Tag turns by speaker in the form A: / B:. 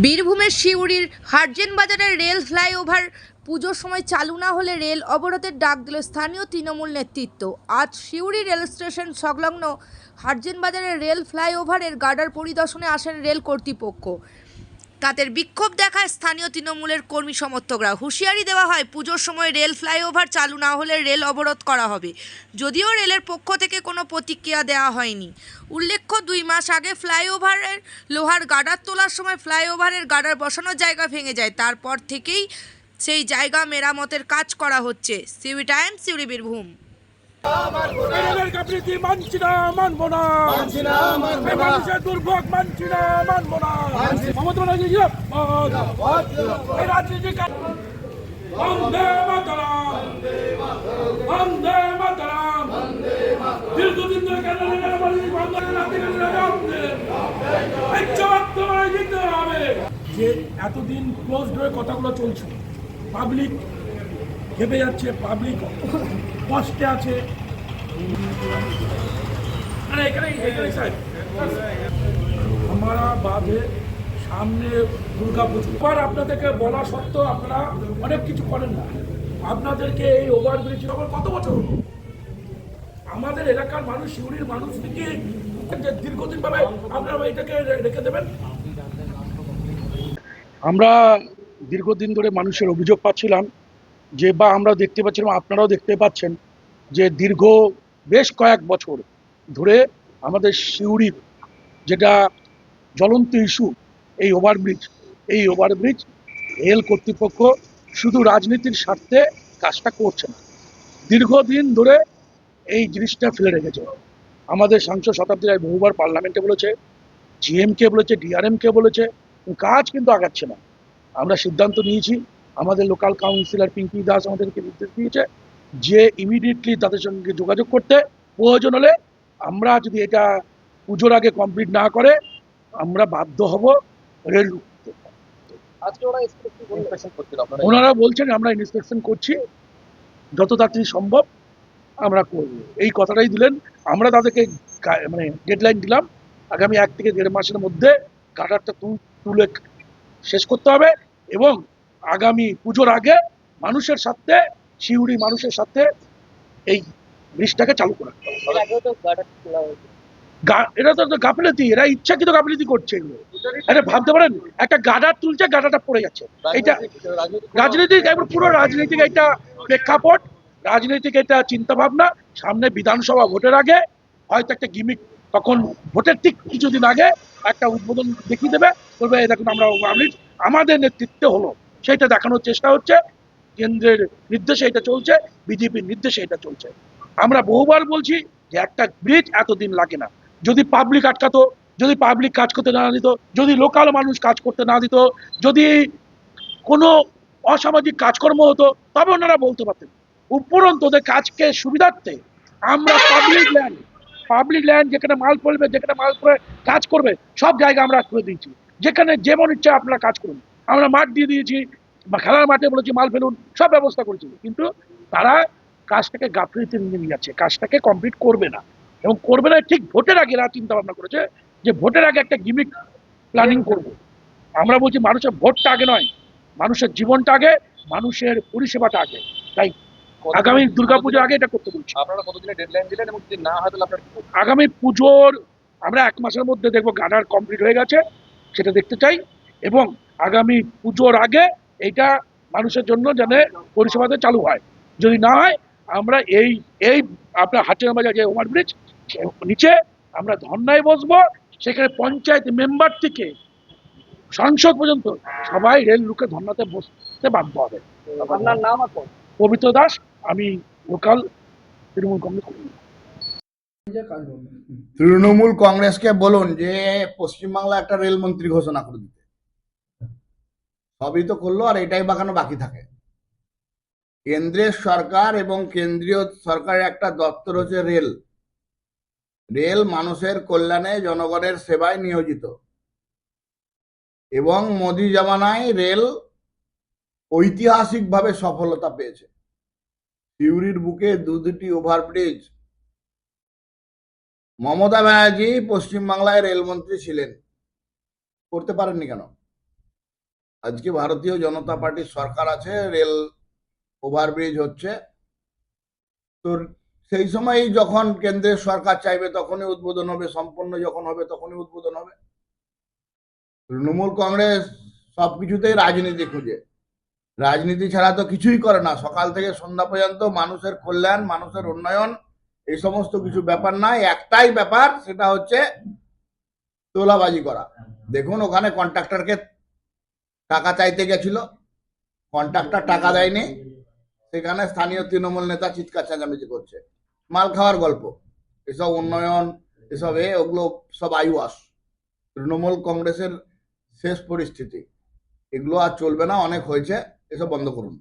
A: বীরভূমের সিউড়ির হার্জেন বাজারের rail flyover পুজোর সময় চালু না হলে রেল অবরোধের ডাক দিল স্থানীয় তৃণমূল নেতৃত্ব। আজ সিউড়ি রেল স্টেশন সংলগ্ন হার্জেন বাজারের রেল ফ্লাইওভারের গার্ডার পরিদর্শনে আসেন রেল কর্তৃপক্ষ। তাদের বিক্ষোভ দেখায় স্থানীয় তৃণমূলের কর্মী সমর্থকরা। হুঁশিয়ারি দেওয়া হয়, পুজোর সময় রেল ফ্লাইওভার চালু না হলে রেল অবরোধ করা হবে। যদিও রেলের পক্ষ থেকে কোনো প্রতিক্রিয়া দেওয়া হয়নি। উল্লেখ্য, 2 মাস আগে ফ্লাইওভারের লোহার গার্ডার তোলার সময় ফ্লাইওভারের গার্ডার বসানোর জায়গা ভেঙে যায়। তারপর থেকেই সেই জায়গা মেরামতের কাজ করা হচ্ছে। সিউড়ি টাইমস, সিউড়ি, বীরভূম।
B: দুর্ভোগ মানছি না, মানবো না। মমতা ব্যানার্জি বন্দে মাতরম, বন্দে মাতরম। দীর্ঘদিন ধরে কেন যে এতদিন ক্লোজ হয়ে কথাগুলো চলছে, পাবলিক খেপে যাচ্ছে, পাবলিক কষ্টে আছে। আমরা বাদে সামনে দুর্গা পুজো, আপনাদেরকে বলা সত্ত্বেও আপনারা অনেক কিছু করেন না। আপনাদেরকে এই ওভারব্রিজ কত বছর হলো? আমাদের এলাকার মানুষ, শিউড়ির মানুষ থেকে দীর্ঘদিন ভাবে আপনারা এটাকে রেখে দেবেন। আমরা দীর্ঘদিন ধরে মানুষের অভিযোগ পাচ্ছিলাম যে, বা আমরা দেখতে পাচ্ছিলাম, আপনারাও দেখতে পাচ্ছেন যে দীর্ঘ বেশ কয়েক বছর ধরে আমাদের সিউড়ির যেটা জ্বলন্ত ইস্যু, এই ওভারব্রিজ রেল কর্তৃপক্ষ শুধু রাজনীতির স্বার্থে কাজটা করছে না। দীর্ঘদিন ধরে এই জিনিসটা ফেলে রেখেছে। আমাদের সাংসদ শতাব্দী রায় বহুবার পার্লামেন্টে বলেছে, জিএমকে বলেছে, ডিআরএমকে বলেছে, কাজ কিন্তু আগাচ্ছে না। আমরা সিদ্ধান্ত নিয়েছি, আমাদের লোকাল কাউন্সিলর পিঙ্কি দাস আমাদেরকে নির্দেশ দিয়েছে যে ইমিডিয়েটলি তাদের সঙ্গে যোগাযোগ করতে, প্রয়োজন হলে আমরা যদি এটা পুজোর আগে কমপ্লিট না করে আমরা বাধ্য হব রেল রুখতে। ওনারা বলছেন আমরা ইন্সপেকশন করছি, যত তাড়াতাড়ি সম্ভব আমরা করব, এই কথাটাই দিলেন। আমরা তাদেরকে মানে ডেডলাইন দিলাম, আগামী 1 থেকে 1.5 মাসের মধ্যে গার্ডারটা তুলে শেষ করতে হবে এবং আগামী পুজোর আগে মানুষের সাথে, সিউড়ি মানুষের সাথে এই ব্রিজটাকে চালু করা। এটা তো গাফিলতি, এরা ইচ্ছাকৃত গাফিলতি করছে। এগুলো এটা ভাবতে পারেন, একটা গার্ডার তুলছে, গার্ডারটা পড়ে যাচ্ছে। এটা রাজনীতিক, পুরো রাজনীতিক একটা প্রেক্ষাপট, রাজনৈতিক এটা চিন্তা ভাবনা। সামনে বিধানসভা ভোটের আগে হয়তো একটা গিমিক, তখন ভোটের ঠিক কিছুদিন আগে একটা উদ্বোধন দেখিয়ে দেবে, বলবে এই দেখুন আমরা আমাদের নেতৃত্বে হলো, সেটা দেখানোর চেষ্টা হচ্ছে। কেন্দ্রের নির্দেশে এটা চলছে, বিজেপির নির্দেশে এটা চলছে। আমরা বহুবার বলছি যে একটা ব্রিজ এতদিন লাগে না। যদি পাবলিক আটকাতো, যদি পাবলিক কাজ করতে না দিত, যদি লোকাল মানুষ কাজ করতে না দিত, যদি কোনো অসামাজিক কাজকর্ম হতো, তবে ওনারা বলতে পারতেন। উপরন্তু ওদের কাজকে সুবিধার্থে আমরা পাবলিক ল্যান্ড যেখানে মাল পড়বে, যেখানে মাল পড়ে কাজ করবে, সব জায়গা আমরা করে দিয়েছি। যেখানে যেমন ইচ্ছা আপনারা কাজ করুন, আমরা মাঠ দিয়ে দিয়েছি, খেলার মাঠে বলেছি মাল ফেলুন, সব ব্যবস্থা করেছি। কিন্তু তারা কাজটাকে গাফিলতিতে নিয়ে যাচ্ছে, কাজটাকে কমপ্লিট করবে না, এবং করবে না ঠিক ভোটের আগে। এরা চিন্তা ভাবনা করেছে যে ভোটের আগে একটা গিমিক প্ল্যানিং করব। আমরা বলছি মানুষের ভোটটা আগে নয়, মানুষের জীবনটা আগে, মানুষের পরিষেবাটা আগে। তাই আগামী দুর্গাপুজোর আগে এটা করতে বলছি।
C: আপনারা কতদিনের ডেডলাইন দিলেন এবং যদি না হয় তাহলে আপনারা
B: আগামী পুজোর আমরা 1 মাসের মধ্যে দেখবো গার্ডার কমপ্লিট হয়ে গেছে, সেটা দেখতে চাই। এবং আগামী পুজোর আগে এটা মানুষের জন্য যেন পরিষেবাতে চালু হয়। যদি না হয় আমরা এই আপনার হাটের বাজার যে ওভারব্রিজ নিচে আমরা ধর্নায় বসবো। সেখানে পঞ্চায়েত মেম্বার থেকে সাংসদ পর্যন্ত সবাই রেল রুখে ধর্নাতে বসতে বাধ্য হবে।
C: আপনার নাম আছে
B: পবিত্র দাস, আমি লোকাল তৃণমূল কংগ্রেস কর্মী।
D: তৃণমূল কংগ্রেসকে বলুন যে পশ্চিমবাংলা একটা রেলমন্ত্রী ঘোষণা করে দিতে। সবই তো করলো, আর এটাই বাগানো বাকি থাকে। কেন্দ্রের সরকার এবং কেন্দ্রীয় সরকারের একটা দপ্তর হচ্ছে রেল। রেল মানুষের কল্যাণে, জনগণের সেবায় নিয়োজিত, এবং মোদি জামানায় রেল ঐতিহাসিকভাবে সফলতা পেয়েছে। সিউড়ির বুকে দুটি ওভারব্রিজ। মমতা ব্যানার্জি পশ্চিমবাংলায় রেলমন্ত্রী ছিলেন, করতে পারেননি কেন? আজকে ভারতীয় জনতা পার্টির সরকার আছে, রেল ওভারব্রিজ হচ্ছে, তো সেই সময়ই যখন কেন্দ্রের সরকার চাইবে তখনই উদ্বোধন হবে, সম্পূর্ণ যখন হবে তখনই উদ্বোধন হবে। তৃণমূল কংগ্রেস সবকিছুতেই রাজনীতি খুঁজে, রাজনীতি ছাড়া তো কিছুই করে না। সকাল থেকে সন্ধ্যা পর্যন্ত মানুষের কল্যাণ, মানুষের উন্নয়ন, এই সমস্ত কিছু ব্যাপার নাই, একটাই ব্যাপার, সেটা হচ্ছে তোলাবাজি করা। দেখুন, ওখানে কন্ট্রাক্টরকে টাকা চাইতে গেছিল, কন্ট্রাক্টর টাকা দেয়নি, সেখানে স্থানীয় তৃণমূল নেতা চিৎকার চেঁচামেচি করছে। মাল খাওয়ার গল্প, এসব উন্নয়ন, এসব ওগুলো সব আইওয়াস। তৃণমূল কংগ্রেসের শেষ পরিস্থিতি, এগুলো আর চলবে না, অনেক হয়েছে, এসব বন্ধ করুন।